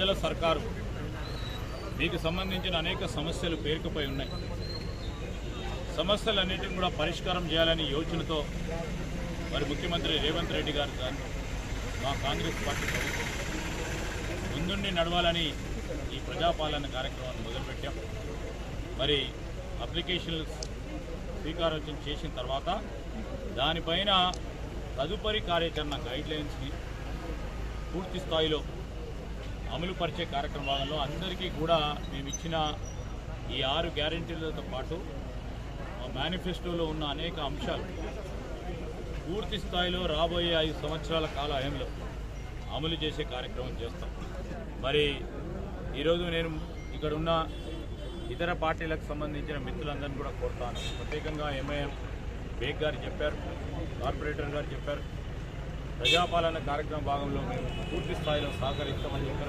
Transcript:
ప్రజల సర్కారు, మీకు సంబంధించిన అనేక సమస్యలు పేరుకుపోయి ఉన్నాయి. సమస్యలన్నింటినీ కూడా పరిష్కారం చేయాలని యోచనతో మరి ముఖ్యమంత్రి రేవంత్ రెడ్డి గారు మా కాంగ్రెస్ పార్టీ ప్రభుత్వం ముందుండి నడవాలని ఈ ప్రజాపాలన కార్యక్రమాన్ని మొదలుపెట్టాం. మరి అప్లికేషన్లు స్వీకారోచన చేసిన తర్వాత దానిపైన తదుపరి కార్యాచరణ గైడ్లైన్స్ని పూర్తి స్థాయిలో అమలుపరిచే కార్యక్రమాలలో అందరికీ కూడా మేము ఇచ్చిన ఈ 6 గ్యారెంటీలతో పాటు మా మేనిఫెస్టోలో ఉన్న అనేక అంశాలు పూర్తి స్థాయిలో రాబోయే 5 సంవత్సరాల కాలంలో అమలు చేసే కార్యక్రమం చేస్తాం. మరి ఈరోజు నేను ఇక్కడ ఉన్న ఇతర పార్టీలకు సంబంధించిన మిత్రులందరినీ కూడా కోరుతాను. ప్రత్యేకంగా ఎంఐఎం బేగ్ గారు చెప్పారు, కార్పొరేటర్ గారు చెప్పారు, ప్రజాపాలన కార్యక్రమ భాగంలో మేము పూర్తి స్థాయిలో సహకరిస్తామని చెప్పారు.